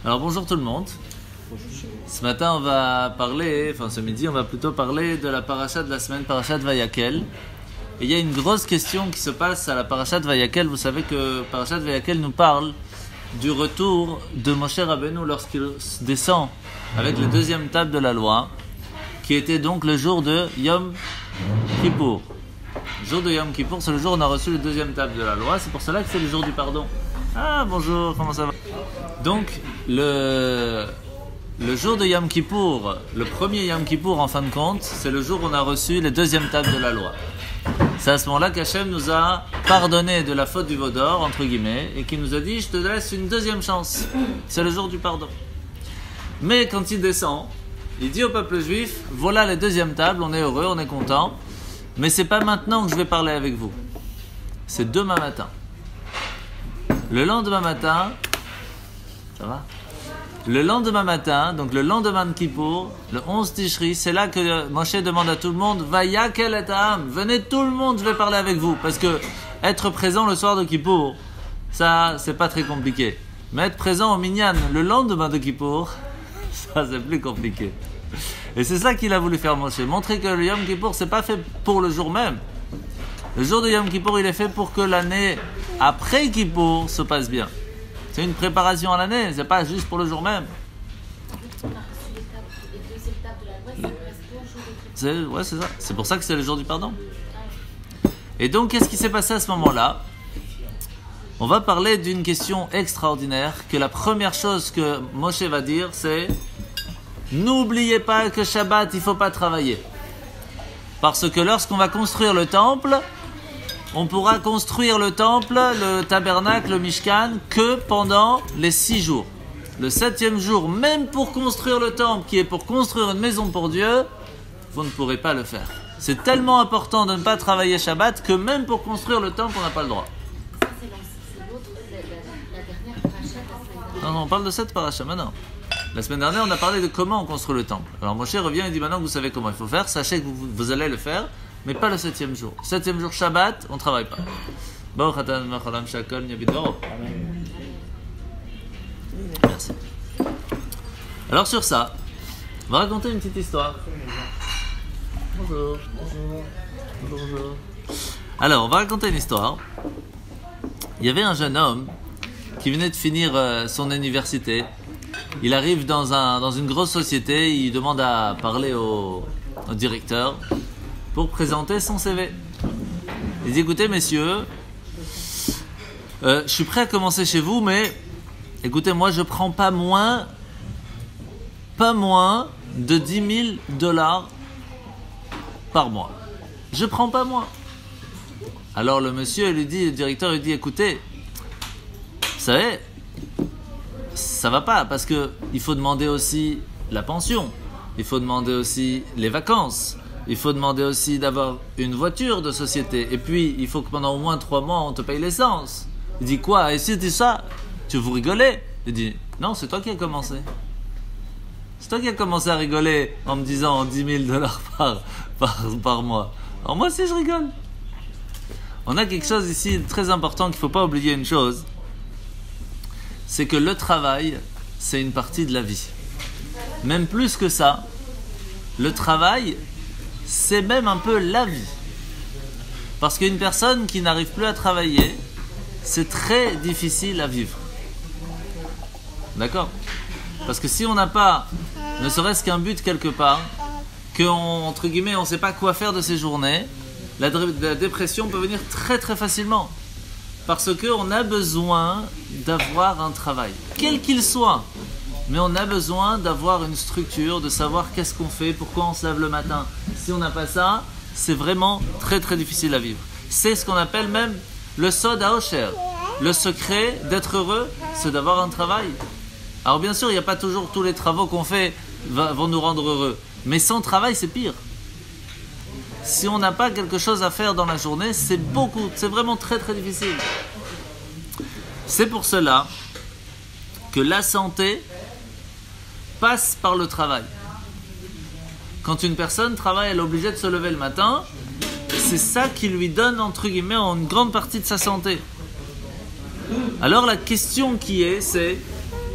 Alors bonjour tout le monde. Ce matin on va parler, ce midi on va plutôt parler de la paracha de la semaine, paracha de Vayakel. Et il y a une grosse question qui se passe à la paracha de Vayakel. Vous savez que paracha de Vayakel nous parle du retour de Moshe Rabbeinu lorsqu'il descend avec la deuxième table de la loi, qui était donc le jour de Yom Kippour. Le jour de Yom Kippour, c'est le jour où on a reçu la deuxième table de la loi. C'est pour cela que c'est le jour du pardon. Ah bonjour, comment ça va? Donc le jour de Yom Kippour, le premier Yom Kippour en fin de compte, c'est le jour où on a reçu les deuxièmes tables de la loi. C'est à ce moment-là qu'Hachem nous a pardonné de la faute du veau d'or, entre guillemets, et qui nous a dit « Je te laisse une deuxième chance ». C'est le jour du pardon. Mais quand il descend, il dit au peuple juif « Voilà les deuxièmes tables, on est heureux, on est content, mais c'est pas maintenant que je vais parler avec vous. C'est demain matin. » Le lendemain matin, ça va ? Le lendemain matin, donc le lendemain de Kippour, le 11 Tishri, c'est là que Moshe demande à tout le monde, Vayakel et Ha'am, venez tout le monde, je vais parler avec vous. Parce que être présent le soir de Kippour, ça c'est pas très compliqué. Mais être présent au Minyan le lendemain de Kippour, ça c'est plus compliqué. Et c'est ça qu'il a voulu faire Moshe, montrer que le Yom Kippour c'est pas fait pour le jour même. Le jour de Yom Kippour il est fait pour que l'année après Kippour se passe bien. C'est une préparation à l'année, c'est pas juste pour le jour même. C'est ça. C'est pour ça que c'est le jour du pardon. Et donc, qu'est-ce qui s'est passé à ce moment-là? On va parler d'une question extraordinaire, que la première chose que Moshe va dire, c'est n'oubliez pas que Shabbat, il ne faut pas travailler. Parce que lorsqu'on va construire le temple, on pourra construire le temple, le tabernacle, le Mishkan, que pendant les 6 jours. Le 7e jour, même pour construire le temple, qui est pour construire une maison pour Dieu, vous ne pourrez pas le faire. C'est tellement important de ne pas travailler Shabbat que même pour construire le temple, on n'a pas le droit. Ça, c'est l'autre, la dernière paracha de la semaine dernière. Non, on parle de cette paracha maintenant. La semaine dernière, on a parlé de comment on construit le temple. Alors Moshe revient et dit maintenant que vous savez comment il faut faire, sachez que vous allez le faire, mais pas le 7e jour. 7e jour Shabbat, on ne travaille pas. Merci. Alors sur ça, on va raconter une petite histoire. Bonjour. Bonjour. Alors, on va raconter une histoire. Il y avait un jeune homme qui venait de finir son université. Il arrive dans une grosse société, il demande à parler au directeur pour présenter son CV. Il dit, écoutez messieurs, je suis prêt à commencer chez vous, mais écoutez, moi je prends pas moins de $10,000 par mois. Je prends pas moins. Alors le monsieur lui dit, le directeur lui dit, écoutez, vous savez, ça va pas, parce que il faut demander aussi la pension, il faut demander aussi les vacances, il faut demander aussi d'avoir une voiture de société, et puis il faut que pendant au moins 3 mois on te paye l'essence. Il dit quoi? Et si tu dis ça, tu vous rigolez? Il dit non, c'est toi qui as commencé. C'est toi qui as commencé à rigoler en me disant $10,000 par mois. Alors moi aussi je rigole. On a quelque chose ici de très important qu'il ne faut pas oublier une chose, c'est que le travail, c'est une partie de la vie. Même plus que ça, le travail, c'est même un peu la vie. Parce qu'une personne qui n'arrive plus à travailler, c'est très difficile à vivre. D'accord? Parce que si on n'a pas, ne serait-ce qu'un but quelque part, qu'entre guillemets on ne sait pas quoi faire de ses journées, la dépression peut venir très très facilement. Parce qu'on a besoin d'avoir un travail, quel qu'il soit. Mais on a besoin d'avoir une structure, de savoir qu'est-ce qu'on fait, pourquoi on se lève le matin. Si on n'a pas ça, c'est vraiment très très difficile à vivre. C'est ce qu'on appelle même le sod haosher. Le secret d'être heureux, c'est d'avoir un travail. Alors bien sûr, il n'y a pas toujours tous les travaux qu'on fait vont nous rendre heureux. Mais sans travail, c'est pire. Si on n'a pas quelque chose à faire dans la journée, c'est vraiment très très difficile. C'est pour cela que la santé passe par le travail. Quand une personne travaille, elle est obligée de se lever le matin, c'est ça qui lui donne, entre guillemets, une grande partie de sa santé. Alors la question qui est, c'est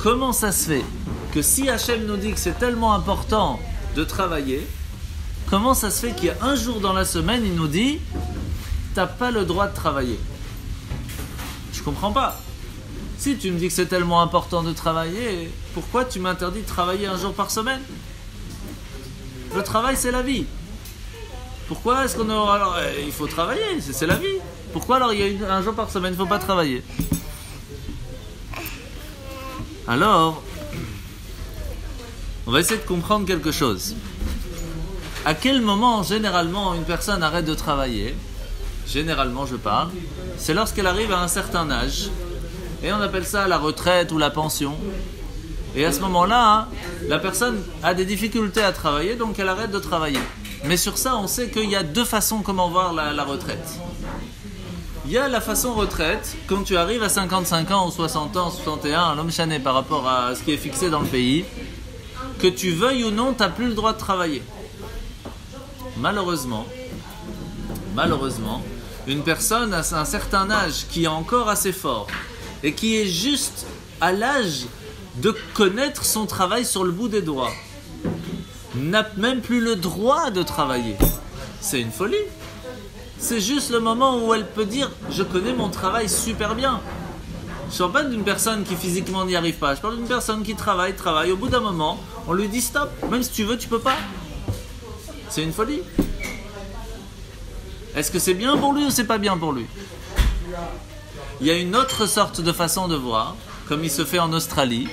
comment ça se fait que si Hachem nous dit que c'est tellement important de travailler, comment ça se fait qu'il y a un jour dans la semaine, il nous dit t'as pas le droit de travailler? Je comprends pas. Si tu me dis que c'est tellement important de travailler, pourquoi tu m'interdis de travailler un jour par semaine? Le travail, c'est la vie. Pourquoi est-ce qu'on aura... Alors, il faut travailler, c'est la vie. Pourquoi alors il y a un jour par semaine, il ne faut pas travailler? Alors, on va essayer de comprendre quelque chose. À quel moment, généralement, une personne arrête de travailler? Généralement, je parle. C'est lorsqu'elle arrive à un certain âge. Et on appelle ça la retraite ou la pension. Et à ce moment-là, la personne a des difficultés à travailler, donc elle arrête de travailler. Mais sur ça, on sait qu'il y a deux façons comment voir la retraite. Il y a la façon retraite, quand tu arrives à 55 ans ou 60 ans, 61, l'homme chané par rapport à ce qui est fixé dans le pays, que tu veuilles ou non, tu n'as plus le droit de travailler. Malheureusement, une personne à un certain âge qui est encore assez fort et qui est juste à l'âge de connaître son travail sur le bout des doigts, n'a même plus le droit de travailler. C'est une folie. C'est juste le moment où elle peut dire « je connais mon travail super bien ». Je ne parle pas d'une personne qui physiquement n'y arrive pas. Je parle d'une personne qui travaille. Au bout d'un moment, on lui dit « stop, même si tu veux, tu peux pas ». C'est une folie. Est-ce que c'est bien pour lui ou c'est pas bien pour lui? Il y a une autre sorte de façon de voir, comme il se fait en Australie.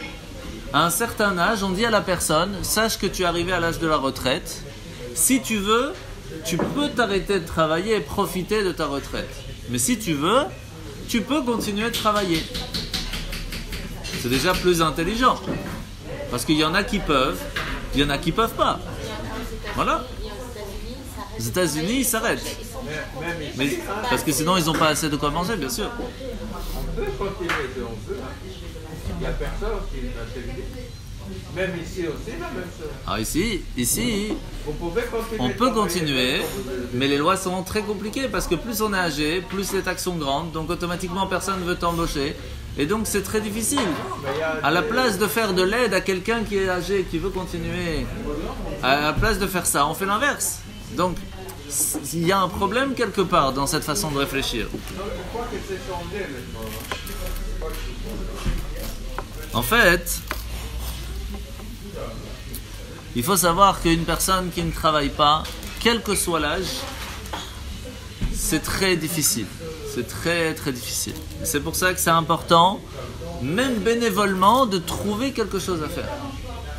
À un certain âge, on dit à la personne, sache que tu es arrivé à l'âge de la retraite. Si tu veux, tu peux t'arrêter de travailler et profiter de ta retraite. Mais si tu veux, tu peux continuer de travailler. C'est déjà plus intelligent. Parce qu'il y en a qui peuvent, il y en a qui peuvent pas. Voilà. Aux États-Unis, ils s'arrêtent. Mais, parce que sinon, ils n'ont pas assez de quoi manger, bien sûr. On peut continuer si on veut. Il n'y a personne qui est interdit. Même ici aussi, la même chose. Alors ici Vous pouvez continuer on peut continuer, mais les lois sont très compliquées parce que plus on est âgé, plus les taxes sont grandes, donc automatiquement personne ne veut t'embaucher. Et donc c'est très difficile. À la place de faire de l'aide à quelqu'un qui est âgé, qui veut continuer, à la place de faire ça, on fait l'inverse. Donc il y a un problème quelque part dans cette façon de réfléchir. En fait, il faut savoir qu'une personne qui ne travaille pas, quel que soit l'âge, c'est très difficile. C'est très très difficile. C'est pour ça que c'est important, même bénévolement, de trouver quelque chose à faire.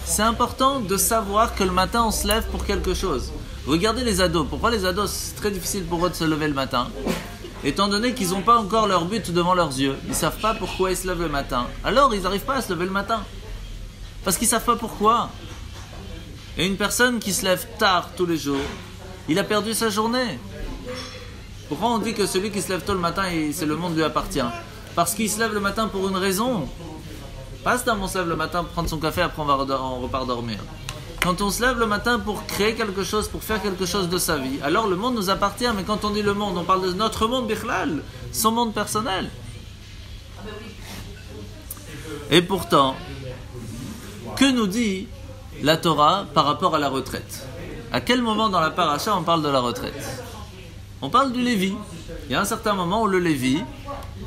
C'est important de savoir que le matin on se lève pour quelque chose. Regardez les ados. Pourquoi les ados, c'est très difficile pour eux de se lever le matin? Étant donné qu'ils n'ont pas encore leur but devant leurs yeux. Ils ne savent pas pourquoi ils se lèvent le matin. Alors ils n'arrivent pas à se lever le matin. Parce qu'ils ne savent pas pourquoi. Et une personne qui se lève tard tous les jours, il a perdu sa journée. Pourquoi on dit que celui qui se lève tôt le matin, c'est le monde lui appartient? Parce qu'il se lève le matin pour une raison. Pas seulement on se lève le matin pour prendre son café, après on repart dormir. Quand on se lève le matin pour créer quelque chose, pour faire quelque chose de sa vie, alors le monde nous appartient, mais quand on dit le monde, on parle de notre monde bichlal, son monde personnel. Et pourtant, que nous dit la Torah par rapport à la retraite? À quel moment dans la paracha on parle de la retraite? On parle du Lévi. Il y a un certain moment où le Lévi,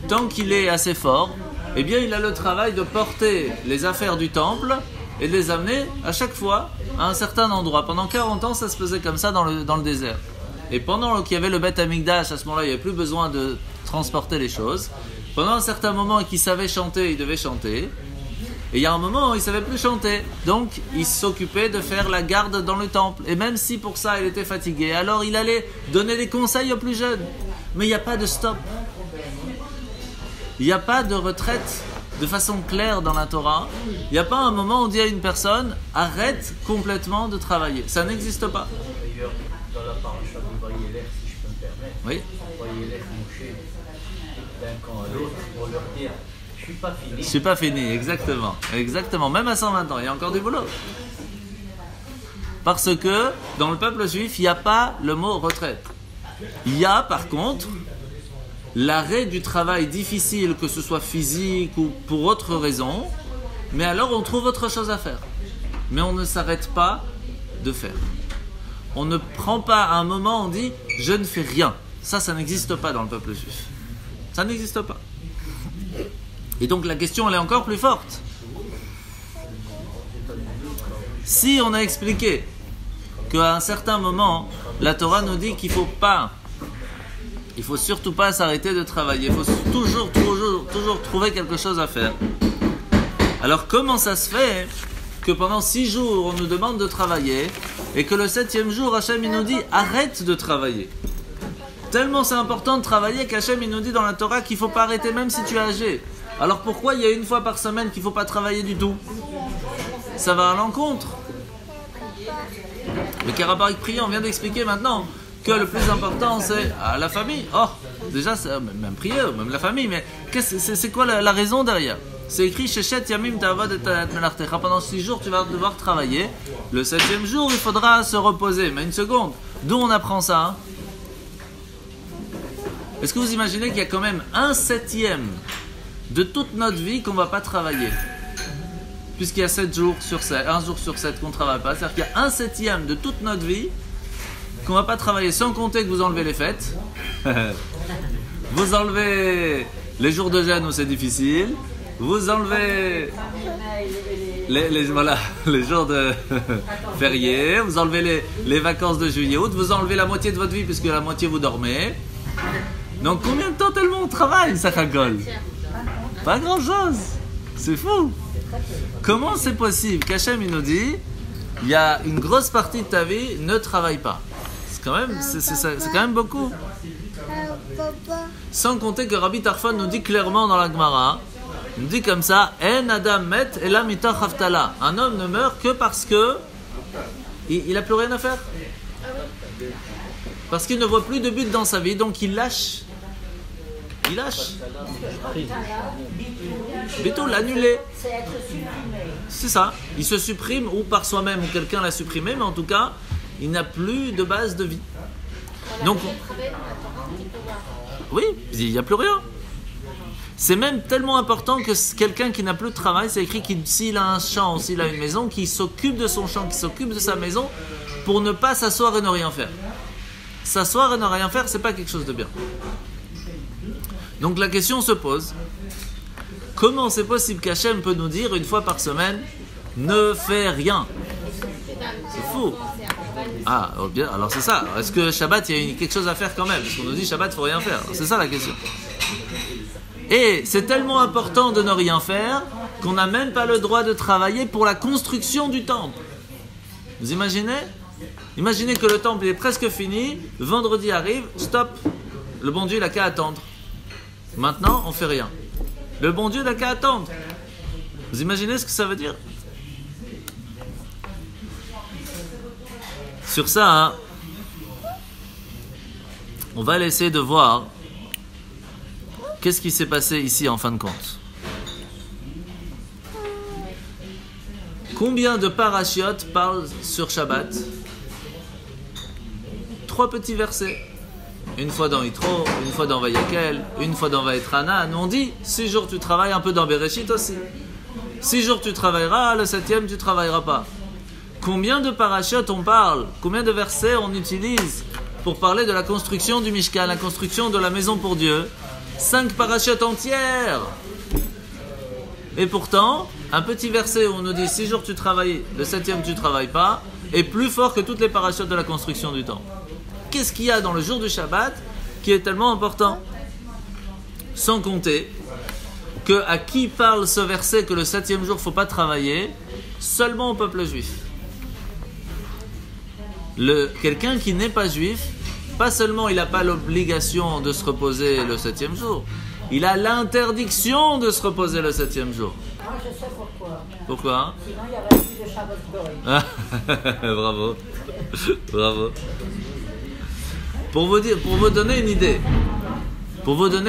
tant qu'il est assez fort, eh bien il a le travail de porter les affaires du temple et de les amener à chaque fois à un certain endroit. Pendant 40 ans, ça se faisait comme ça dans le désert. Et pendant qu'il y avait le Beth Amikdash, à ce moment-là, il n'y avait plus besoin de transporter les choses. Pendant un certain moment qu'il savait chanter, il devait chanter. Et il y a un moment où il ne savait plus chanter. Donc, il s'occupait de faire la garde dans le temple. Et même si pour ça, il était fatigué, alors il allait donner des conseils aux plus jeunes. Mais il n'y a pas de stop. Il n'y a pas de retraite de façon claire dans la Torah. Il n'y a pas un moment où on dit à une personne arrête complètement de travailler. Ça n'existe pas. D'ailleurs, dans la paracha de Vaïelech, si je peux me permettre, Oui. Vaïelech Moshe, d'un camp à l'autre, pour leur dire je suis pas fini. Je suis pas fini, exactement. Exactement. Même à 120 ans, il y a encore du boulot. Parce que dans le peuple juif, il n'y a pas le mot retraite. Il y a par contre l'arrêt du travail difficile, que ce soit physique ou pour autre raison, mais alors on trouve autre chose à faire. Mais on ne s'arrête pas de faire. On ne prend pas un moment, on dit je ne fais rien. Ça n'existe pas dans le peuple juif. Ça n'existe pas. Et donc la question elle est encore plus forte. Si on a expliqué qu'à un certain moment, la Torah nous dit qu'il faut surtout pas s'arrêter de travailler. Il faut toujours trouver quelque chose à faire. Alors comment ça se fait que pendant 6 jours on nous demande de travailler et que le 7e jour Hachem il nous dit arrête de travailler? Tellement c'est important de travailler qu'Hachem il nous dit dans la Torah qu'il ne faut pas arrêter même si tu es âgé. Alors pourquoi il y a une fois par semaine qu'il ne faut pas travailler du tout? Ça va à l'encontre. Le Karabarik prié, on vient d'expliquer maintenant que le plus important c'est la famille. Oh, déjà c'est même prier, même la famille, mais c'est quoi la raison derrière? C'est écrit Sheshet Yamim Ta'avad et Ta'at Melartecha. Pendant 6 jours tu vas devoir travailler. Le 7e jour il faudra se reposer. Mais une seconde, d'où on apprend ça hein? Est-ce que vous imaginez qu'il y a quand même 1/7 de toute notre vie qu'on ne va pas travailler? Puisqu'il y a 7 jours sur 7, 1 jour sur 7 qu'on ne travaille pas. C'est-à-dire qu'il y a 1/7 de toute notre vie qu'on ne va pas travailler, sans compter que vous enlevez les fêtes. Vous enlevez les jours de jeûne où c'est difficile. Vous enlevez les jours de fériés. Vous enlevez les vacances de juillet, août. Vous enlevez la moitié de votre vie puisque la moitié vous dormez. Donc combien de temps tellement on travaille, ça rigole? Pas grand-chose. C'est fou. Comment c'est possible qu'Hachem il nous dit il y a une grosse partie de ta vie, ne travaille pas? C'est quand même beaucoup. Sans compter que Rabbi Tarfon nous dit clairement dans la Gemara, il nous dit comme ça, En Adam met ela mitach haftala. Un homme ne meurt que parce que il a plus rien à faire. Parce qu'il ne voit plus de but dans sa vie, donc il lâche. Il lâche. Béto, l'annuler. C'est ça. Il se supprime ou par soi-même ou quelqu'un l'a supprimé, mais en tout cas, il n'a plus de base de vie. Donc, oui, il n'y a plus rien. C'est même tellement important que quelqu'un qui n'a plus de travail, c'est écrit qu'il s'il a un champ, s'il a une maison, qu'il s'occupe de son champ, qu'il s'occupe de sa maison, pour ne pas s'asseoir et ne rien faire. S'asseoir et ne rien faire, c'est pas quelque chose de bien. Donc la question se pose, comment c'est possible qu'Hachem peut nous dire une fois par semaine, ne fais rien? C'est fou. Ah, bien, alors c'est ça. Est-ce que Shabbat, il y a quelque chose à faire quand même? Parce qu'on nous dit Shabbat, il faut rien faire. Alors, c'est ça la question. Et c'est tellement important de ne rien faire qu'on n'a même pas le droit de travailler pour la construction du temple. Vous imaginez? Imaginez que le temple est presque fini, vendredi arrive, stop, le bon Dieu il n'a qu'à attendre. Maintenant, on fait rien. Le bon Dieu n'a qu'à attendre. Vous imaginez ce que ça veut dire? Sur ça, hein, on va essayer de voir qu'est-ce qui s'est passé ici en fin de compte. Combien de parachiotes parlent sur Shabbat? 3 petits versets. Une fois dans Yitro, une fois dans Vayakel, une fois dans Vaetrana. Nous on dit 6 jours tu travailles, un peu dans Bereshit aussi. 6 jours tu travailleras, le 7e tu travailleras pas. Combien de parachiotes on parle? Combien de versets on utilise pour parler de la construction du Mishkan, la construction de la maison pour Dieu? 5 parachiotes entières. Et pourtant, un petit verset où on nous dit 6 jours tu travailles, le 7e tu travailles pas, est plus fort que toutes les parachiotes de la construction du temple. Qu'est-ce qu'il y a dans le jour du Shabbat qui est tellement important? Sans compter que à qui parle ce verset que le 7e jour il ne faut pas travailler? Seulement au peuple juif. Quelqu'un qui n'est pas juif, pas seulement il n'a pas l'obligation de se reposer le 7e jour, il a l'interdiction de se reposer le 7e jour. Moi je sais pourquoi. Pourquoi? Sinon il n'y aurait plus de Shabbat Goy. Bravo. Bravo. Pour vous donner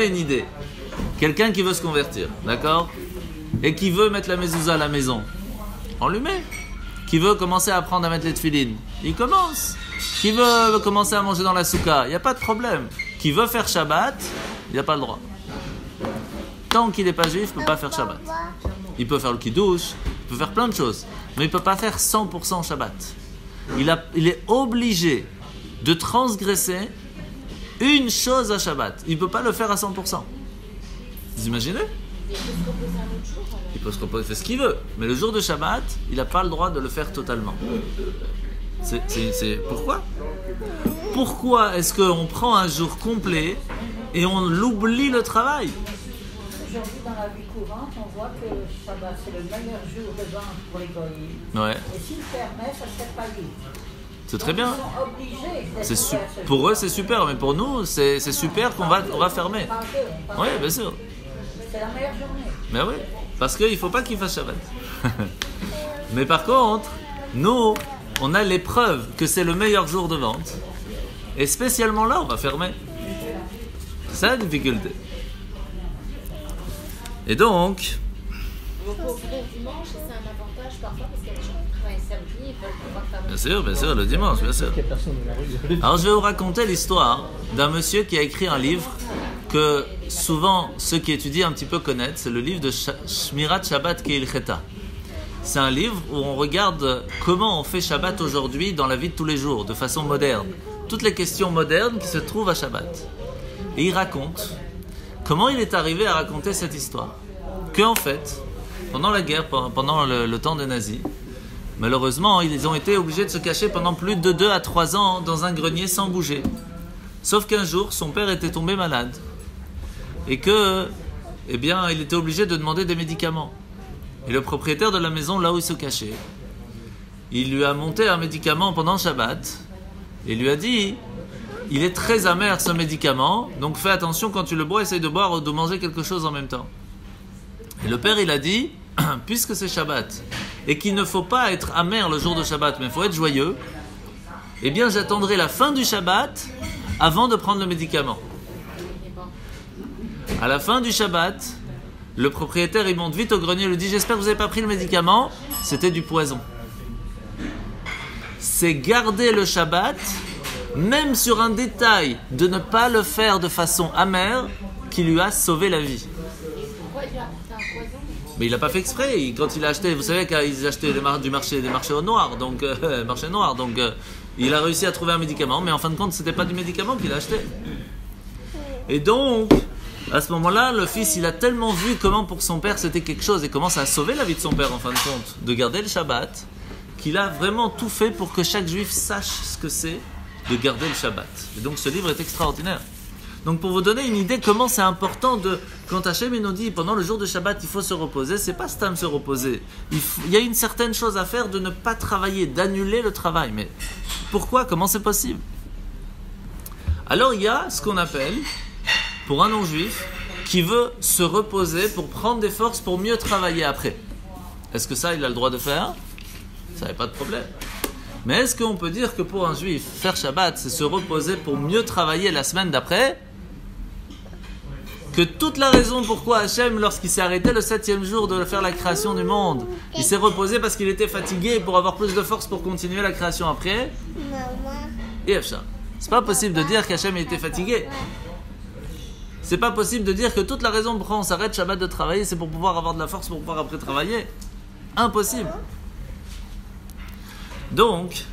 une idée, quelqu'un qui veut se convertir, d'accord? Et qui veut mettre la mezouza à la maison, on lui met. Qui veut commencer à apprendre à mettre les tefilines, il commence. Qui veut commencer à manger dans la souka, il n'y a pas de problème. Qui veut faire Shabbat, il n'y a pas le droit. Tant qu'il n'est pas juif, il ne peut pas faire Shabbat. il peut faire le kiddush, il peut faire plein de choses, mais il ne peut pas faire 100% Shabbat. Il est obligé de transgresser une chose à Shabbat. Il ne peut pas le faire à 100%. Vous imaginez? Il peut se reposer un autre jour alors. Il peut se reposer, faire ce qu'il veut, mais le jour de Shabbat, il n'a pas le droit de le faire totalement. C'est pourquoi? Pourquoi est-ce qu'on prend un jour complet et on oublie le travail? Aujourd'hui, dans la vie courante, on voit que le Shabbat, c'est le meilleur jour de vente pour les goyim. Ouais, Et s'ils permettent, ça serait pas libre. c'est très bien. Ils sont obligés d'être ouverts ce Pour jour. eux, c'est super, mais pour nous, c'est super qu'on va fermer. On parle d'eux, on parle Oui, d'eux. bien sûr. C'est la meilleure journée. Mais oui, parce qu'il ne faut pas qu'ils fassent Shabbat. Mais par contre, nous, on a l'épreuve que c'est le meilleur jour de vente. Et spécialement là, on va fermer. C'est ça la difficulté. Et donc, On peut ouvrir dimanche et c'est un avantage parfois parce qu'il y a des gens qui travaillent samedi et veulent pouvoir faire bien sûr, le dimanche, bien sûr. Alors je vais vous raconter l'histoire d'un monsieur qui a écrit un livre que souvent ceux qui étudient un petit peu connaissent. C'est le livre de Shmirat Shabbat Keilcheta. C'est un livre où on regarde comment on fait Shabbat aujourd'hui dans la vie de tous les jours, de façon moderne. Toutes les questions modernes qui se trouvent à Shabbat. Et il raconte comment il est arrivé à raconter cette histoire. Qu'en fait, pendant la guerre, pendant le temps des nazis, malheureusement, ils ont été obligés de se cacher pendant plus de 2 à 3 ans dans un grenier sans bouger. Sauf qu'un jour, son père était tombé malade. Et que, eh bien, il était obligé de demander des médicaments. Et le propriétaire de la maison, là où il se cachait, il lui a monté un médicament pendant Shabbat et lui a dit: il est très amer ce médicament, donc fais attention quand tu le bois, essaye de boire ou de manger quelque chose en même temps. Et le père, il a dit: puisque c'est Shabbat et qu'il ne faut pas être amer le jour de Shabbat, mais il faut être joyeux, eh bien j'attendrai la fin du Shabbat avant de prendre le médicament. À la fin du Shabbat, le propriétaire, il monte vite au grenier et lui dit: j'espère que vous n'avez pas pris le médicament, c'était du poison. C'est garder le Shabbat, même sur un détail, de ne pas le faire de façon amère, qui lui a sauvé la vie. Pourquoi il lui a apporté un poison? Mais il n'a pas fait exprès. Quand il a acheté, vous savez qu'ils achetaient des marchés au noir, donc marché noir, donc il a réussi à trouver un médicament, mais en fin de compte, c'était pas du médicament qu'il a acheté. Et donc, à ce moment-là, le fils, il a tellement vu comment pour son père c'était quelque chose et comment ça a sauvé la vie de son père en fin de compte, de garder le Shabbat, qu'il a vraiment tout fait pour que chaque juif sache ce que c'est de garder le Shabbat. Et donc ce livre est extraordinaire. Donc pour vous donner une idée comment c'est important de, quand Hachem nous dit pendant le jour de Shabbat il faut se reposer, c'est pas stam se reposer. Il y a une certaine chose à faire de ne pas travailler, d'annuler le travail. Mais pourquoi? Comment c'est possible? Alors il y a ce qu'on appelle, pour un non-juif, qui veut se reposer pour prendre des forces pour mieux travailler après. Est-ce que ça il a le droit de faire? Ça n'a pas de problème. Mais est-ce qu'on peut dire que pour un juif, faire Shabbat, c'est se reposer pour mieux travailler la semaine d'après? Que toute la raison pourquoi Hachem, lorsqu'il s'est arrêté le 7e jour de faire la création du monde, il s'est reposé parce qu'il était fatigué pour avoir plus de force pour continuer la création après? Et Hachem, c'est pas possible de dire qu'Hachem était fatigué. C'est pas possible de dire que toute la raison pourquoi on s'arrête Shabbat de travailler, c'est pour pouvoir avoir de la force pour pouvoir après travailler. Impossible. Donc,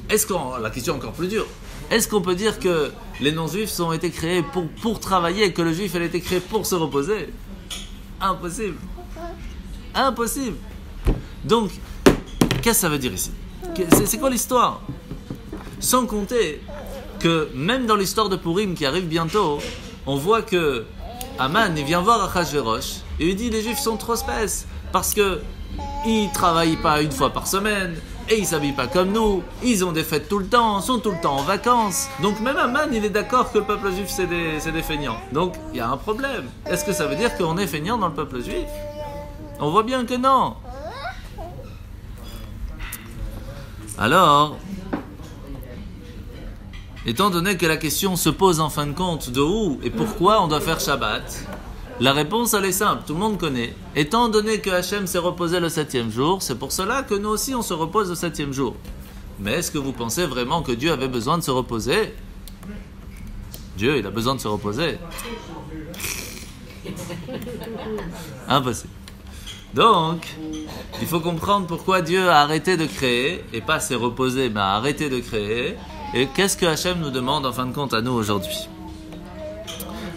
la question est encore plus dure. Est-ce qu'on peut dire que les non-juifs ont été créés pour travailler et que le juif a été créé pour se reposer? Impossible. Impossible. Donc, qu'est-ce que ça veut dire ici? C'est quoi l'histoire? Sans compter que même dans l'histoire de Purim qui arrive bientôt, on voit que Aman il vient voir Achashverosh et lui dit: les juifs sont trop spèces parce que ils travaillent pas une fois par semaine et ils s'habillent pas comme nous, ils ont des fêtes tout le temps, sont tout le temps en vacances. Donc même Aman il est d'accord que le peuple juif c'est des feignants. Donc il y a un problème. Est-ce que ça veut dire qu'on est feignant dans le peuple juif? On voit bien que non. Alors, étant donné que la question se pose en fin de compte de où et pourquoi on doit faire Shabbat, la réponse elle est simple, tout le monde connaît. Étant donné que Hachem s'est reposé le 7e jour, c'est pour cela que nous aussi on se repose le 7e jour. Mais est-ce que vous pensez vraiment que Dieu avait besoin de se reposer? Dieu, il a besoin de se reposer. Impossible. Donc, il faut comprendre pourquoi Dieu a arrêté de créer, et pas s'est reposé, mais a arrêté de créer. Et qu'est-ce que Hachem nous demande en fin de compte à nous aujourd'hui?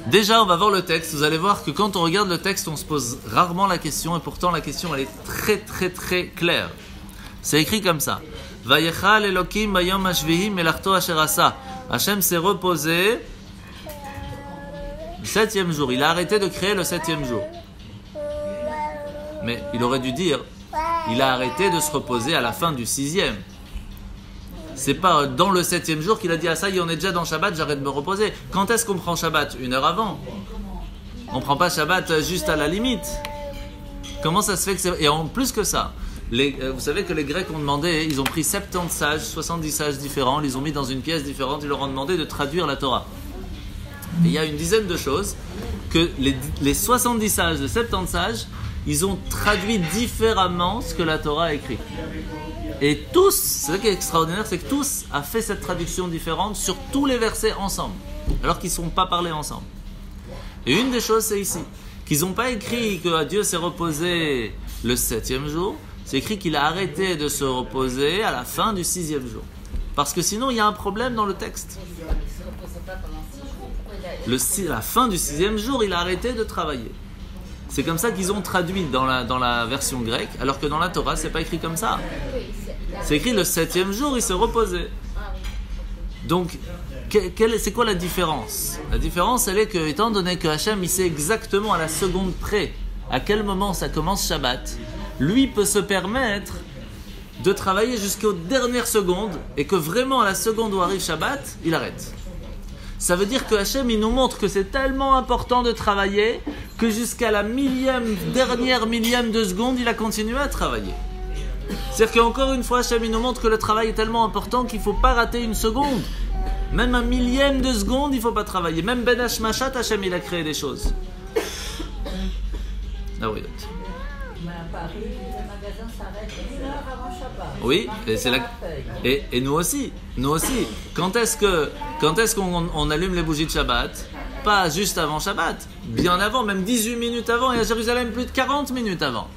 Déjà, on va voir le texte. Vous allez voir que quand on regarde le texte, on se pose rarement la question, et pourtant la question, elle est très très très claire. C'est écrit comme ça. Vayechal Elokim bayom hashvihi melachto asher asa. Hachem s'est reposé le 7e jour. Il a arrêté de créer le 7e jour. Mais il aurait dû dire, il a arrêté de se reposer à la fin du 6e. C'est pas dans le 7e jour qu'il a dit, ah ça y est, on est déjà dans Shabbat, j'arrête de me reposer. Quand est-ce qu'on prend Shabbat? 1 heure avant. On prend pas Shabbat juste à la limite. Comment ça se fait que c'est... Et en plus que ça, vous savez que les Grecs ont demandé, ils ont pris 70 sages, 70 sages différents, ils les ont mis dans une pièce différente, ils leur ont demandé de traduire la Torah. Et il y a une dizaine de choses que les 70 sages, les 70 sages, ils ont traduit différemment ce que la Torah a écrit. Et tous, c'est ce qui est extraordinaire, c'est que tous ont fait cette traduction différente sur tous les versets ensemble, alors qu'ils ne sont pas parlés ensemble. Et une des choses, c'est ici, qu'ils n'ont pas écrit que Dieu s'est reposé le 7e jour, c'est écrit qu'il a arrêté de se reposer à la fin du 6e jour. Parce que sinon, il y a un problème dans le texte. La fin du 6e jour, il a arrêté de travailler. C'est comme ça qu'ils ont traduit dans la version grecque, alors que dans la Torah, c'est pas écrit comme ça. C'est écrit le 7e jour, il se reposait. Donc, c'est quoi la différence? La différence, elle est que, étant donné que Hachem, il sait exactement à la seconde près à quel moment ça commence Shabbat, lui peut se permettre de travailler jusqu'aux dernières secondes, et que vraiment à la seconde où arrive Shabbat, il arrête. Ça veut dire que Hachem, il nous montre que c'est tellement important de travailler que jusqu'à la dernière millième de seconde, il a continué à travailler. C'est-à-dire qu'encore une fois, Hachem, il nous montre que le travail est tellement important qu'il ne faut pas rater une seconde. Même un millième de seconde, il ne faut pas travailler. Même Ben Hashmashat, Hachem, il a créé des choses. Ah oui. Mais à Paris, le magasin s'arrête 1 heure avant Shabbat. Oui, et nous aussi. Quand est-ce qu'on allume les bougies de Shabbat? Pas juste avant Shabbat, bien avant, même 18 minutes avant, et à Jérusalem plus de 40 minutes avant.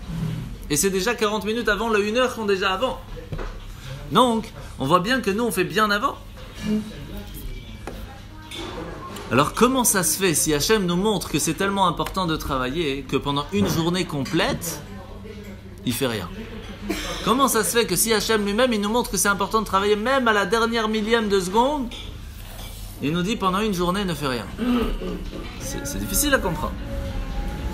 Et c'est déjà 40 minutes avant le 1 heure qu'on déjà avant. Donc, on voit bien que nous, on fait bien avant. Alors, comment ça se fait si Hachem nous montre que c'est tellement important de travailler que pendant une journée complète, il fait rien? Comment ça se fait que si Hachem lui-même, il nous montre que c'est important de travailler même à la dernière millième de seconde, il nous dit pendant une journée, ne fait rien? C'est difficile à comprendre.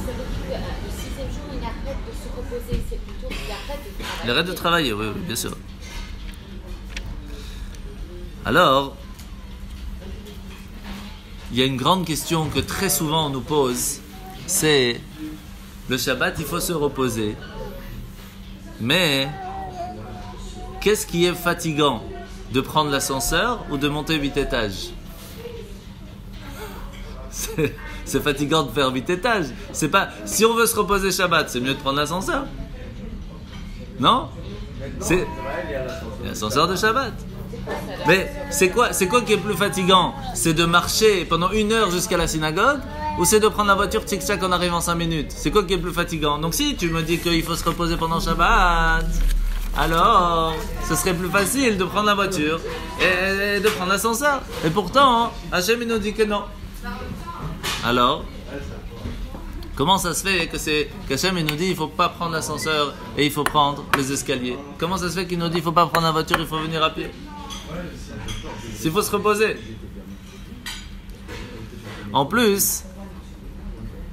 Ça veut dire que le 6e jour, il arrête de se reposer, c'est plutôt qu'il arrête de travailler. Il arrête de travailler, oui, bien sûr. Alors, il y a une grande question que très souvent on nous pose, c'est le Shabbat, il faut se reposer. Mais, qu'est-ce qui est fatigant? De prendre l'ascenseur ou de monter 8 étages? C'est fatigant de faire 8 étages. C'est pas, si on veut se reposer Shabbat, c'est mieux de prendre l'ascenseur. Non? C'est l'ascenseur de Shabbat. Mais c'est quoi qui est plus fatigant? C'est de marcher pendant 1 heure jusqu'à la synagogue, ou c'est de prendre la voiture tic-tac en arrivant 5 minutes? C'est quoi qui est plus fatigant? Donc si tu me dis qu'il faut se reposer pendant Shabbat, alors ce serait plus facile de prendre la voiture et de prendre l'ascenseur. Et pourtant, Hachem il nous dit que non. Alors, comment ça se fait qu'Hachem il nous dit il ne faut pas prendre l'ascenseur et il faut prendre les escaliers? Comment ça se fait qu'il nous dit il ne faut pas prendre la voiture, il faut venir à pied? S'il faut se reposer. En plus,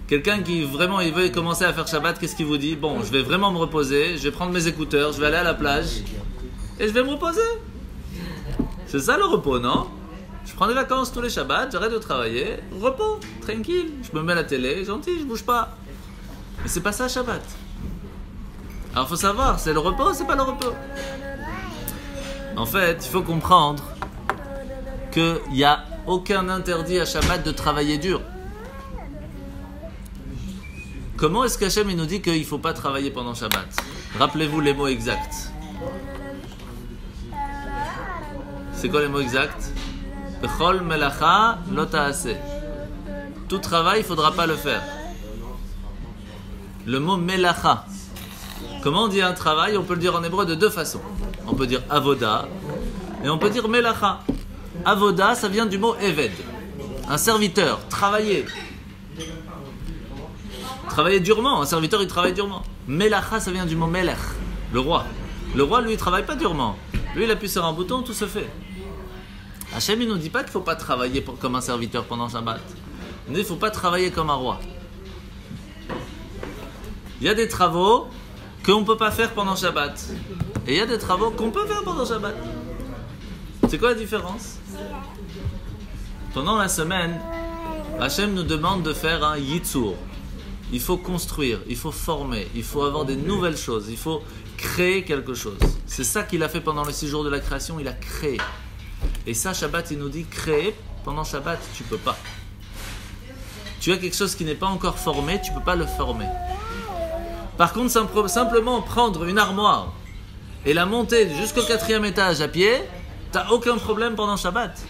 quelqu'un qui vraiment il veut commencer à faire Shabbat, qu'est-ce qu'il vous dit? Bon, je vais vraiment me reposer, je vais prendre mes écouteurs, je vais aller à la plage et je vais me reposer. C'est ça le repos, non? Je prends des vacances tous les Shabbats, j'arrête de travailler, repos, tranquille, je me mets à la télé, gentil, je bouge pas. Mais c'est pas ça Shabbat. Alors faut savoir, c'est le repos, c'est pas le repos. En fait, il faut comprendre qu'il n'y a aucun interdit à Shabbat de travailler dur. Comment est-ce qu'Hachem il nous dit qu'il ne faut pas travailler pendant Shabbat? Rappelez-vous les mots exacts. C'est quoi les mots exacts? Bechol melacha lo ta'aseh. Tout travail, il ne faudra pas le faire. Le mot melacha, Comment on dit un travail? On peut le dire en hébreu de deux façons. On peut dire avoda et on peut dire melacha. Avoda, ça vient du mot eved. Un serviteur, travailler. Travailler durement, un serviteur il travaille durement. Melacha, ça vient du mot melech, le roi. Le roi, lui, il travaille pas durement. Lui, il appuie sur un bouton, tout se fait. Hachem, il nous dit pas qu'il ne faut pas travailler comme un serviteur pendant Shabbat. Il ne faut pas travailler comme un roi. Il y a des travaux qu'on ne peut pas faire pendant Shabbat. Et il y a des travaux qu'on peut faire pendant Shabbat. C'est quoi la différence? Pendant la semaine, Hachem nous demande de faire un yitzur. Il faut construire, il faut former, il faut avoir des nouvelles choses, il faut créer quelque chose. C'est ça qu'il a fait pendant les 6 jours de la création, il a créé. Et ça, Shabbat, il nous dit, créer, pendant Shabbat, tu ne peux pas. Tu as quelque chose qui n'est pas encore formé, tu ne peux pas le former. Par contre, simplement prendre une armoire et la monter jusqu'au 4e étage à pied, tu n'as aucun problème pendant Shabbat.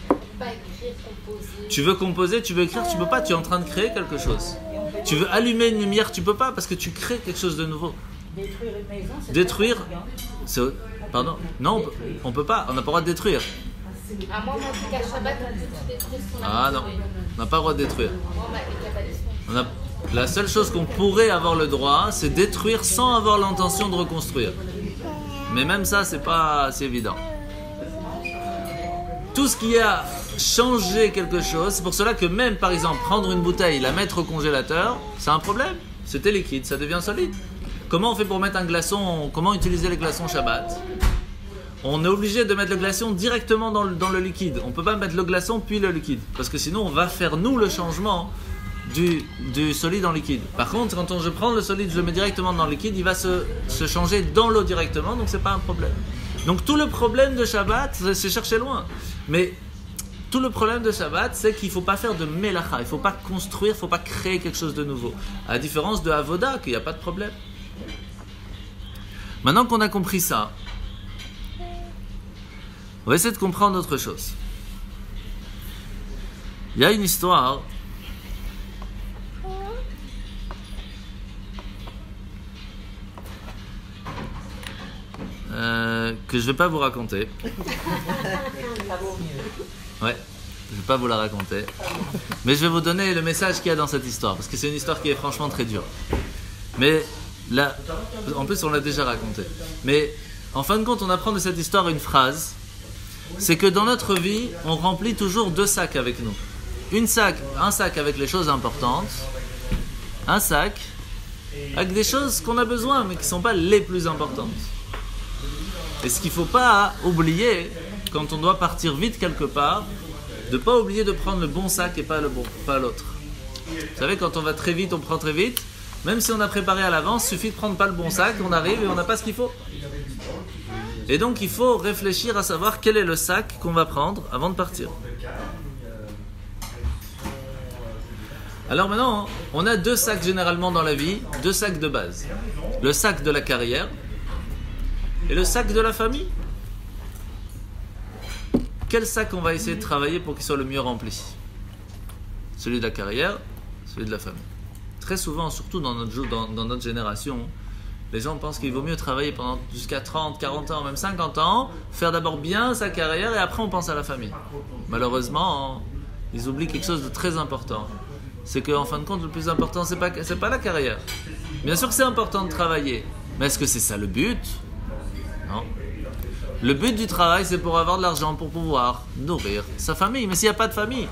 Tu veux composer, tu veux écrire, tu ne peux pas, tu es en train de créer quelque chose. Tu veux allumer une lumière, tu ne peux pas parce que tu crées quelque chose de nouveau. Détruire une maison, c'est détruire, pardon, non, on ne peut pas, on n'a pas le droit de détruire. À moi, on m'a dit qu'à Shabbat, on peut tout détruire ce qu'on a Ah non, construit. on n'a pas le droit de détruire. Moi, les kabbalistes. La seule chose qu'on pourrait avoir le droit, c'est détruire sans avoir l'intention de reconstruire. Mais même ça, c'est pas assez évident. Tout ce qui a changé quelque chose, c'est pour cela que même, par exemple, prendre une bouteille, la mettre au congélateur, c'est un problème. C'était liquide, ça devient solide. Comment on fait pour mettre un glaçon? Comment utiliser les glaçons Shabbat? On est obligé de mettre le glaçon directement dans le liquide. On ne peut pas mettre le glaçon puis le liquide. Parce que sinon, on va faire, nous, le changement du solide en liquide. Par contre, quand je prends le solide, je le mets directement dans le liquide, il va se changer dans l'eau directement, donc c'est pas un problème. Donc tout le problème de Shabbat, c'est chercher loin. Mais tout le problème de Shabbat, c'est qu'il ne faut pas faire de melacha, il ne faut pas construire, il ne faut pas créer quelque chose de nouveau. À la différence de avoda, qu'il n'y a pas de problème. Maintenant qu'on a compris ça, on va essayer de comprendre autre chose. Il y a une histoire que je ne vais pas vous raconter. Ouais, je ne vais pas vous la raconter. Mais je vais vous donner le message qu'il y a dans cette histoire, parce que c'est une histoire qui est franchement très dure. Mais là, en plus on l'a déjà raconté. Mais en fin de compte, on apprend de cette histoire une phrase. C'est que dans notre vie, on remplit toujours 2 sacs avec nous. Un sac avec les choses importantes, un sac avec des choses qu'on a besoin, mais qui ne sont pas les plus importantes. Et ce qu'il ne faut pas oublier, quand on doit partir vite quelque part, de ne pas oublier de prendre le bon sac et pas l'autre. Vous savez, quand on va très vite, on prend très vite. Même si on a préparé à l'avance, il suffit de prendre pas le bon sac, on arrive et on n'a pas ce qu'il faut. Et donc il faut réfléchir à savoir quel est le sac qu'on va prendre avant de partir. Alors maintenant, on a 2 sacs généralement dans la vie, 2 sacs de base. Le sac de la carrière et le sac de la famille. Quel sac on va essayer de travailler pour qu'il soit le mieux rempli? Celui de la carrière, celui de la famille. Très souvent, surtout dans notre génération, les gens pensent qu'il vaut mieux travailler pendant jusqu'à 30, 40 ans, même 50 ans, faire d'abord bien sa carrière et après on pense à la famille. Malheureusement, ils oublient quelque chose de très important. C'est qu'en fin de compte, le plus important, c'est pas la carrière. Bien sûr que c'est important de travailler, mais est-ce que c'est ça le but? Non. Le but du travail, c'est pour avoir de l'argent, pour pouvoir nourrir sa famille. Mais s'il n'y a pas de famille,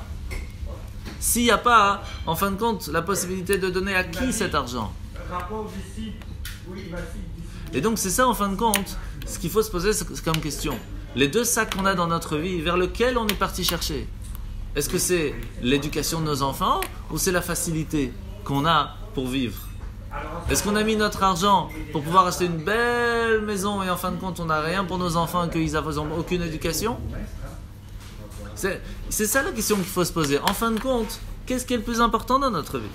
s'il n'y a pas, en fin de compte, la possibilité de donner à qui cet argent? Et donc c'est ça, en fin de compte, ce qu'il faut se poser comme question. Les 2 sacs qu'on a dans notre vie, vers lequel on est parti chercher? Est-ce que c'est l'éducation de nos enfants ou c'est la facilité qu'on a pour vivre? Est-ce qu'on a mis notre argent pour pouvoir acheter une belle maison et en fin de compte on n'a rien pour nos enfants et qu'ils n'ont aucune éducation? C'est ça la question qu'il faut se poser. En fin de compte, qu'est-ce qui est le plus important dans notre vie?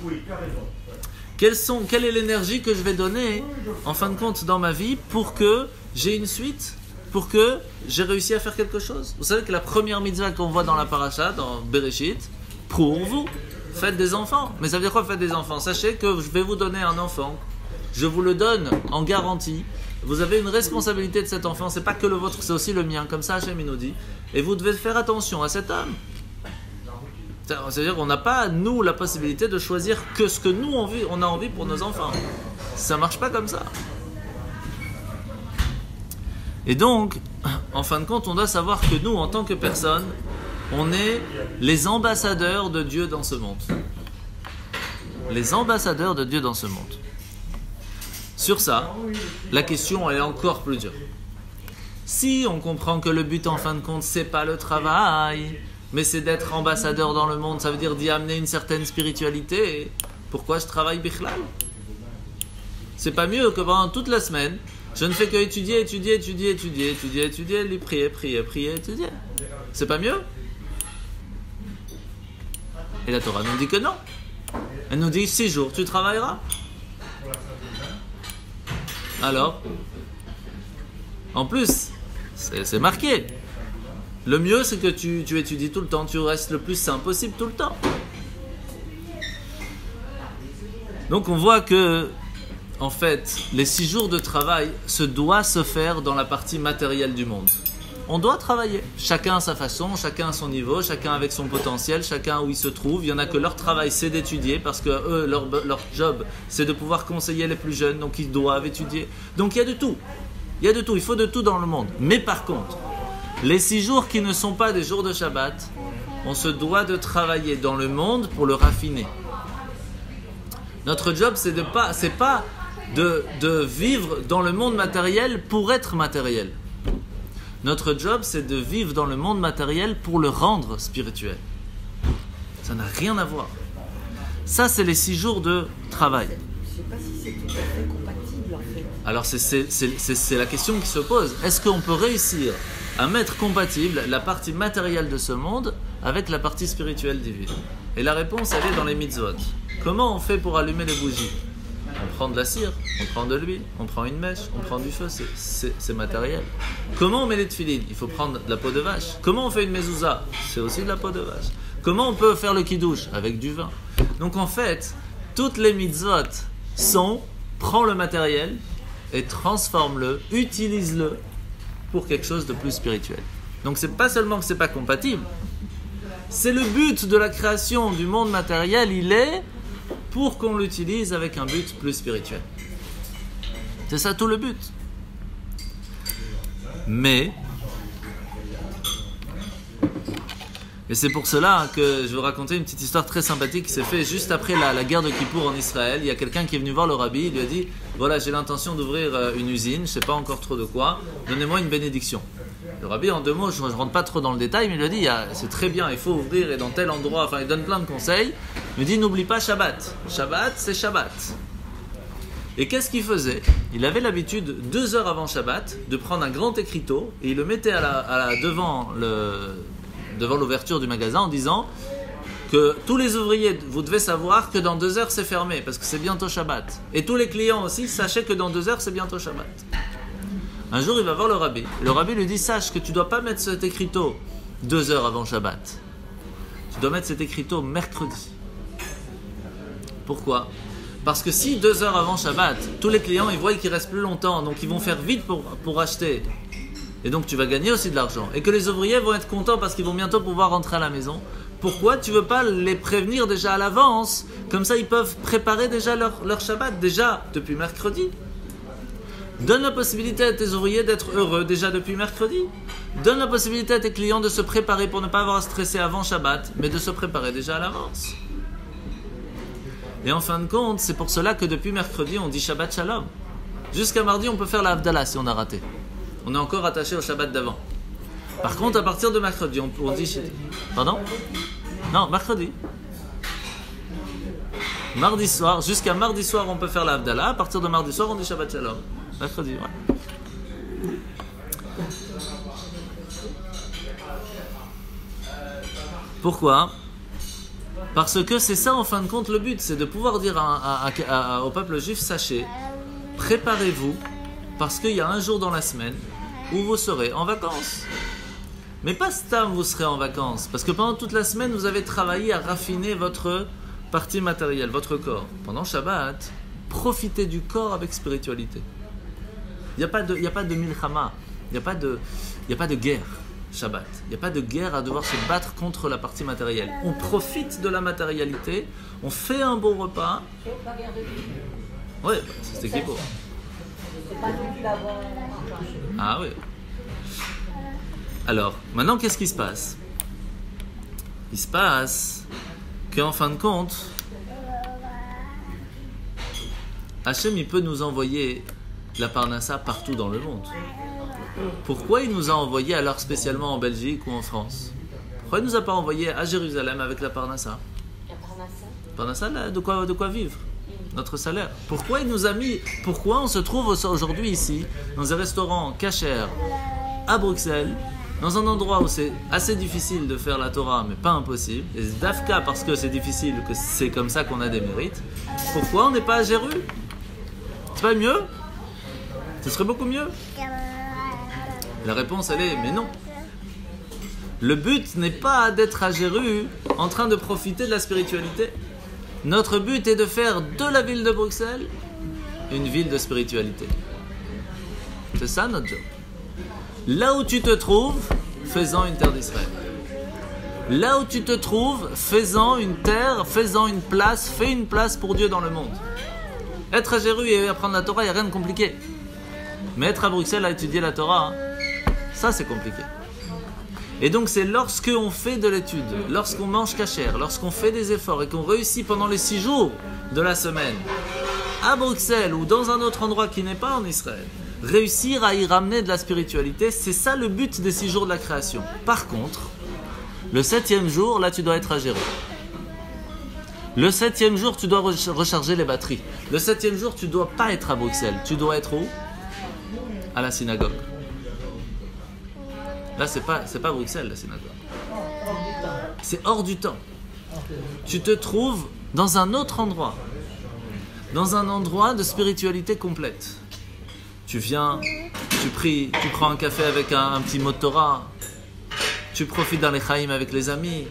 Quelle est l'énergie que je vais donner en fin de compte dans ma vie pour que j'ai une suite, pour que j'ai réussi à faire quelque chose? Vous savez que la première mitzvah qu'on voit dans la paracha, dans Bereshit, pour vous, faites des enfants. Mais ça veut dire quoi, faites des enfants? Sachez que je vais vous donner un enfant je vous le donne en garantie. Vous avez une responsabilité de cet enfant, c'est pas que le vôtre, c'est aussi le mien, comme ça Hachem il nous dit. Et vous devez faire attention à cet homme. C'est-à-dire qu'on n'a pas, nous, la possibilité de choisir que ce que nous on a envie pour nos enfants. Ça marche pas comme ça. Et donc, en fin de compte, on doit savoir que nous, en tant que personne, on est les ambassadeurs de Dieu dans ce monde. Les ambassadeurs de Dieu dans ce monde. Sur ça, la question elle est encore plus dure. Si on comprend que le but en fin de compte, c'est pas le travail, mais c'est d'être ambassadeur dans le monde, ça veut dire d'y amener une certaine spiritualité, pourquoi je travaille bichlal? C'est pas mieux que pendant toute la semaine, je ne fais que étudier, lui prier, étudier. C'est pas mieux? Et la Torah nous dit que non. Elle nous dit 6 jours, tu travailleras. Alors, en plus, c'est marqué. Le mieux, c'est que tu étudies tout le temps, tu restes le plus sain possible tout le temps. Donc on voit que, en fait, les 6 jours de travail doivent se faire dans la partie matérielle du monde. On doit travailler, chacun à sa façon, chacun à son niveau, chacun avec son potentiel, chacun où il se trouve. Il y en a que leur travail c'est d'étudier parce que eux, leur job c'est de pouvoir conseiller les plus jeunes, donc ils doivent étudier. Donc il y a de tout, il faut de tout dans le monde. Mais par contre, les 6 jours qui ne sont pas des jours de Shabbat, on se doit de travailler dans le monde pour le raffiner. Notre job c'est pas de vivre dans le monde matériel pour être matériel. Notre job, c'est de vivre dans le monde matériel pour le rendre spirituel. Ça n'a rien à voir. Ça, c'est les 6 jours de travail. Je ne sais pas si c'est tout à fait compatible, en fait. Alors, c'est la question qui se pose. Est-ce qu'on peut réussir à mettre compatible la partie matérielle de ce monde avec la partie spirituelle divine? Et la réponse, elle est dans les mitzvot. Comment on fait pour allumer les bougies? On prend de la cire, on prend de l'huile, on prend une mèche, on prend du feu, c'est matériel. Comment on met les tefilines? Il faut prendre de la peau de vache. Comment on fait une mezouza? C'est aussi de la peau de vache. Comment on peut faire le kiddush? Avec du vin. Donc en fait, toutes les mitzvot prends le matériel et transforme-le, utilise-le pour quelque chose de plus spirituel. Donc c'est pas seulement que c'est pas compatible, c'est le but de la création du monde matériel, il est pour qu'on l'utilise avec un but plus spirituel. C'est ça tout le but. Mais, et c'est pour cela que je vais vous raconter une petite histoire très sympathique qui s'est faite juste après la guerre de Kippour en Israël. Il y a quelqu'un qui est venu voir le rabbi, il lui a dit « Voilà, j'ai l'intention d'ouvrir une usine, je ne sais pas encore trop de quoi, donnez-moi une bénédiction. » Le rabbi, en 2 mots, je ne rentre pas trop dans le détail, mais il lui a dit c'est très bien, il faut ouvrir et dans tel endroit, enfin il donne plein de conseils. Il lui dit n'oublie pas Shabbat. Shabbat, c'est Shabbat. Et qu'est-ce qu'il faisait? Il avait l'habitude, 2 heures avant Shabbat, de prendre un grand écriteau et il le mettait devant l'ouverture du magasin en disant que tous les ouvriers, vous devez savoir que dans 2 heures c'est fermé parce que c'est bientôt Shabbat. Et tous les clients aussi, sachez que dans 2 heures c'est bientôt Shabbat. Un jour, il va voir le rabbi. Le rabbi lui dit, sache que tu ne dois pas mettre cet écriteau 2 heures avant Shabbat. Tu dois mettre cet écriteau mercredi. Pourquoi? Parce que si 2 heures avant Shabbat, tous les clients, ils voient qu'il reste plus longtemps, donc ils vont faire vite pour acheter. Et donc, tu vas gagner aussi de l'argent. Et que les ouvriers vont être contents parce qu'ils vont bientôt pouvoir rentrer à la maison. Pourquoi tu ne veux pas les prévenir déjà à l'avance? Comme ça, ils peuvent préparer déjà leur Shabbat, déjà depuis mercredi. Donne la possibilité à tes ouvriers d'être heureux déjà depuis mercredi. Donne la possibilité à tes clients de se préparer pour ne pas avoir à stresser avant Shabbat, mais de se préparer déjà à l'avance. Et en fin de compte, c'est pour cela que depuis mercredi, on dit Shabbat Shalom. Jusqu'à mardi, on peut faire la Havdalah si on a raté. On est encore attaché au Shabbat d'avant. Par contre, à partir de mercredi, on dit... Pardon? Non, mercredi. Mardi soir, jusqu'à mardi soir, on peut faire la Havdalah. À partir de mardi soir, on dit Shabbat Shalom. Mercredi, ouais. Pourquoi? Parce que c'est ça en fin de compte le but, c'est de pouvoir dire au peuple juif, sachez, préparez-vous, parce qu'il y a un jour dans la semaine où vous serez en vacances. Mais pas stam vous serez en vacances, parce que pendant toute la semaine vous avez travaillé à raffiner votre partie matérielle, votre corps. Pendant Shabbat, profiter du corps avec spiritualité. Il n'y a pas de milchama, il n'y a pas de guerre, Shabbat. Il n'y a pas de guerre à devoir se battre contre la partie matérielle. On profite de la matérialité, on fait un bon repas. Sauf la guerre de Dieu. Oui, c'est ce qu'il faut. C'est pas nous qui l'avons enclenché. Ah oui. Alors, maintenant, qu'est-ce qui se passe? Il se passe qu'en fin de compte, Hachem, il peut nous envoyer la parnassa partout dans le monde. Pourquoi il nous a envoyés alors spécialement en Belgique ou en France? Pourquoi il ne nous a pas envoyés à Jérusalem avec la parnassa? La parnassa. Parnassa, là, de quoi vivre? Notre salaire. Pourquoi il nous a mis... Pourquoi on se trouve aujourd'hui ici, dans un restaurant kasher à Bruxelles, dans un endroit où c'est assez difficile de faire la Torah, mais pas impossible, et c'est d'Afka parce que c'est difficile, que c'est comme ça qu'on a des mérites. Pourquoi on n'est pas à Jéru? C'est pas mieux? Ce serait beaucoup mieux. La réponse, elle est, mais non. Le but n'est pas d'être à Jéru en train de profiter de la spiritualité. Notre but est de faire de la ville de Bruxelles une ville de spiritualité. C'est ça notre job. Là où tu te trouves, fais-en une terre d'Israël. Là où tu te trouves, fais-en une terre, fais-en une place, fais une place pour Dieu dans le monde. Être à Jéru et apprendre la Torah, il n'y a rien de compliqué. Mais être à Bruxelles à étudier la Torah, ça c'est compliqué. Et donc c'est lorsque on fait de l'étude, lorsqu'on mange cachère, lorsqu'on fait des efforts et qu'on réussit pendant les 6 jours de la semaine, à Bruxelles ou dans un autre endroit qui n'est pas en Israël, réussir à y ramener de la spiritualité, c'est ça le but des 6 jours de la création. Par contre, le 7e jour, là tu dois être à Jéru. Le 7e jour, tu dois recharger les batteries. Le 7e jour, tu dois pas être à Bruxelles. Tu dois être où? À la synagogue. Là, c'est pas Bruxelles, la synagogue. C'est hors du temps. Tu te trouves dans un autre endroit. Dans un endroit de spiritualité complète. Tu viens, tu pries, tu prends un café avec un petit mot de Torah. Tu profites dans les chaïm avec les amis.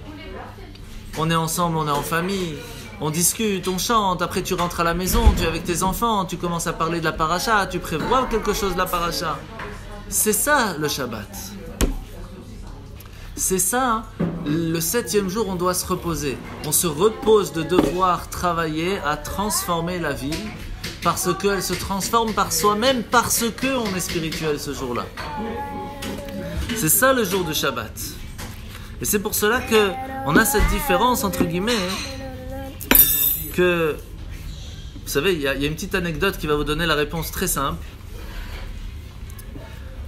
On est ensemble, on est en famille. On discute, on chante. Après, tu rentres à la maison, tu es avec tes enfants. Tu commences à parler de la paracha. Tu prévois quelque chose de la paracha. C'est ça, le Shabbat. C'est ça, le 7e jour, on doit se reposer. On se repose de devoir travailler à transformer la vie parce qu'elle se transforme par soi-même, parce qu'on est spirituel ce jour-là. C'est ça le jour du Shabbat. Et c'est pour cela qu'on a cette différence, entre guillemets, que, vous savez, il y a une petite anecdote qui va vous donner la réponse très simple.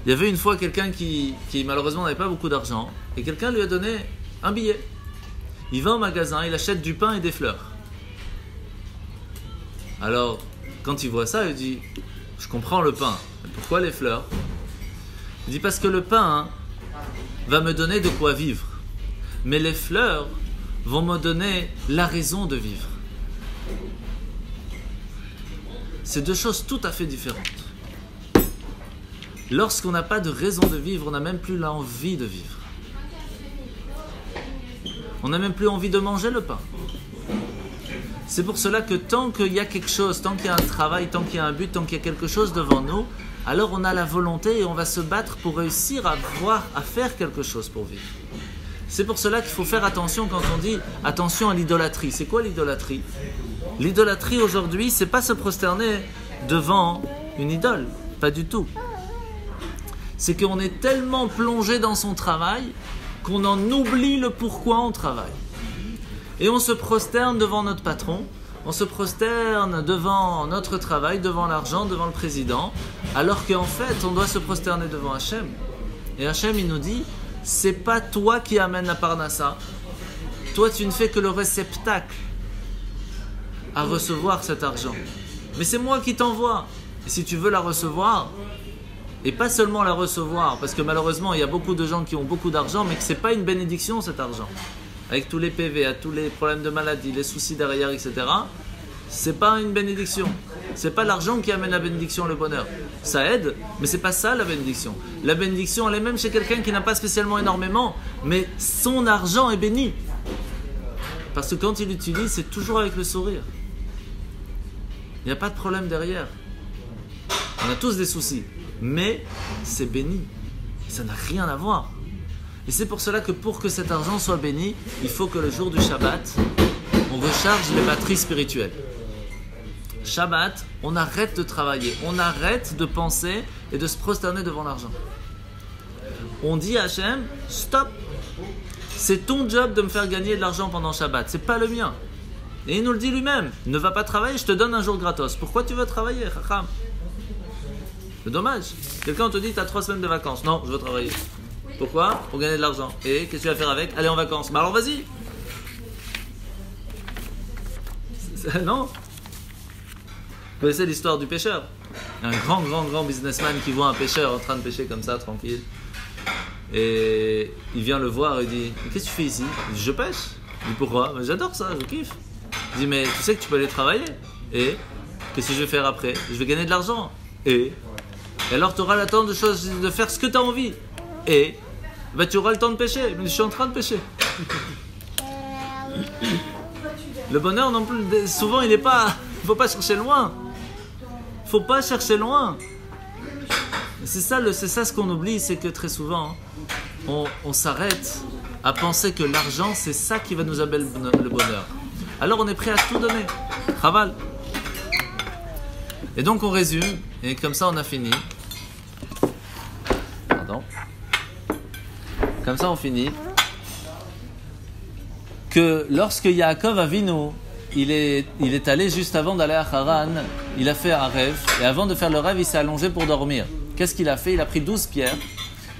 Il y avait une fois quelqu'un qui malheureusement n'avait pas beaucoup d'argent, et quelqu'un lui a donné un billet. Il va au magasin, il achète du pain et des fleurs. Alors, quand il voit ça, il dit, je comprends le pain, mais pourquoi les fleurs? Il dit, parce que le pain va me donner de quoi vivre, mais les fleurs vont me donner la raison de vivre. C'est deux choses tout à fait différentes. Lorsqu'on n'a pas de raison de vivre, on n'a même plus l'envie de vivre. On n'a même plus envie de manger le pain. C'est pour cela que tant qu'il y a quelque chose, tant qu'il y a un travail, tant qu'il y a un but, tant qu'il y a quelque chose devant nous, alors on a la volonté et on va se battre pour réussir à faire quelque chose pour vivre. C'est pour cela qu'il faut faire attention quand on dit attention à l'idolâtrie. C'est quoi l'idolâtrie? L'idolâtrie aujourd'hui, c'est pas se prosterner devant une idole, pas du tout. C'est qu'on est tellement plongé dans son travail qu'on en oublie le pourquoi on travaille. Et on se prosterne devant notre patron, on se prosterne devant notre travail, devant l'argent, devant le président, alors qu'en fait, on doit se prosterner devant Hachem. Et Hachem, il nous dit, c'est pas toi qui amène la parnassa. Toi, tu ne fais que le réceptacle à recevoir cet argent. Mais c'est moi qui t'envoie. Et si tu veux la recevoir, et pas seulement la recevoir, parce que malheureusement, il y a beaucoup de gens qui ont beaucoup d'argent, mais que ce n'est pas une bénédiction cet argent. Avec tous les PV, tous les problèmes de maladie, les soucis derrière, etc. C'est pas une bénédiction. C'est pas l'argent qui amène la bénédiction, le bonheur. Ça aide, mais c'est pas ça la bénédiction. La bénédiction, elle est même chez quelqu'un qui n'a pas spécialement énormément, mais son argent est béni. Parce que quand il l'utilise, c'est toujours avec le sourire. Il n'y a pas de problème derrière. On a tous des soucis. Mais c'est béni. Ça n'a rien à voir. Et c'est pour cela que pour que cet argent soit béni, il faut que le jour du Shabbat, on recharge les batteries spirituelles. Shabbat, on arrête de travailler. On arrête de penser et de se prosterner devant l'argent. On dit à Hachem, stop. C'est ton job de me faire gagner de l'argent pendant Shabbat. C'est pas le mien. Et il nous le dit lui-même. Ne va pas travailler, je te donne un jour gratos. Pourquoi tu veux travailler, Chacham? C'est dommage. Quelqu'un te dit, tu as 3 semaines de vacances. Non, je veux travailler. Pourquoi? Pour gagner de l'argent. Et qu'est-ce que tu vas faire avec? Aller en vacances. Bah alors vas-y. Non. Vous connaissez l'histoire du pêcheur? Un grand businessman qui voit un pêcheur en train de pêcher comme ça, tranquille. Et il vient le voir et dit, qu'est-ce que tu fais ici? Il dit, je pêche. Il dit, pourquoi? Mais j'adore ça, je kiffe. Il dit, mais tu sais que tu peux aller travailler. Et qu'est-ce que je vais faire après? Je vais gagner de l'argent. Et alors tu auras le temps de faire ce que tu as envie. Et bah, tu auras le temps de pêcher. Mais je suis en train de pêcher. Le bonheur non plus, souvent il n'est pas... Il ne faut pas chercher loin. Il ne faut pas chercher loin. C'est ça ce qu'on oublie, c'est que très souvent, on s'arrête à penser que l'argent, c'est ça qui va nous amener le bonheur. Alors on est prêt à tout donner. Chaval. Et donc on résume, et comme ça on a fini. Pardon. Comme ça on finit. Que lorsque Yaakov Avinu, il est allé juste avant d'aller à Haran, il a fait un rêve, et avant de faire le rêve, il s'est allongé pour dormir. Qu'est-ce qu'il a fait? Il a pris 12 pierres,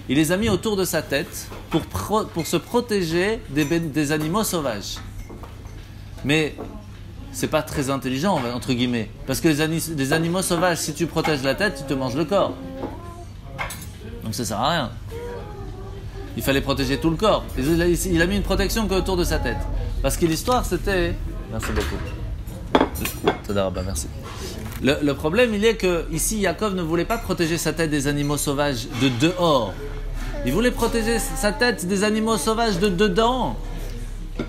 il les a mis autour de sa tête pour se protéger des animaux sauvages. Mais c'est pas très intelligent, entre guillemets, parce que les animaux sauvages, si tu protèges la tête, ils te mangent le corps. Donc ça sert à rien. Il fallait protéger tout le corps. Il a mis une protection qu'autour de sa tête. Parce que l'histoire, c'était... Merci beaucoup. Tadarabba, merci. Le problème, il est que ici, Yaakov ne voulait pas protéger sa tête des animaux sauvages de dehors. Il voulait protéger sa tête des animaux sauvages de dedans. Vous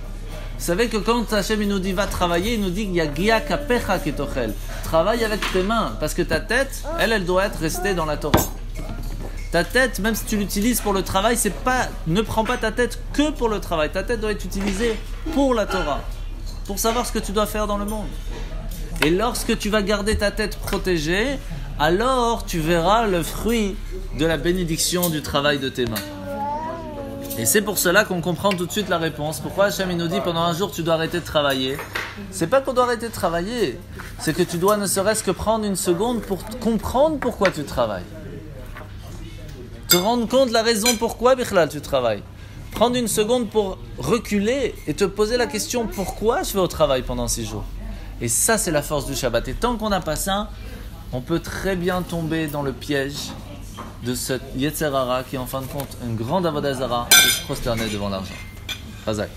savez que quand Hachem nous dit va travailler, il nous dit qu'il y a Gia Kapecha Ketochel. Travaille avec tes mains. Parce que ta tête, elle doit être restée dans la Torah. Ta tête, même si tu l'utilises pour le travail, ne prends pas ta tête que pour le travail. Ta tête doit être utilisée pour la Torah, pour savoir ce que tu dois faire dans le monde. Et lorsque tu vas garder ta tête protégée, alors tu verras le fruit de la bénédiction du travail de tes mains. Et c'est pour cela qu'on comprend tout de suite la réponse. Pourquoi Hachem nous dit pendant un jour tu dois arrêter de travailler? C'est pas qu'on doit arrêter de travailler, c'est que tu dois ne serait-ce que prendre une seconde pour comprendre pourquoi tu travailles. Te rendre compte de la raison pourquoi Bichlal tu travailles. Prendre une seconde pour reculer et te poser la question pourquoi je vais au travail pendant 6 jours. Et ça c'est la force du Shabbat. Et tant qu'on n'a pas ça, on peut très bien tomber dans le piège de ce Yetzer Hara qui est en fin de compte une grande Avodah Zara de se prosterner devant l'argent. Chazak.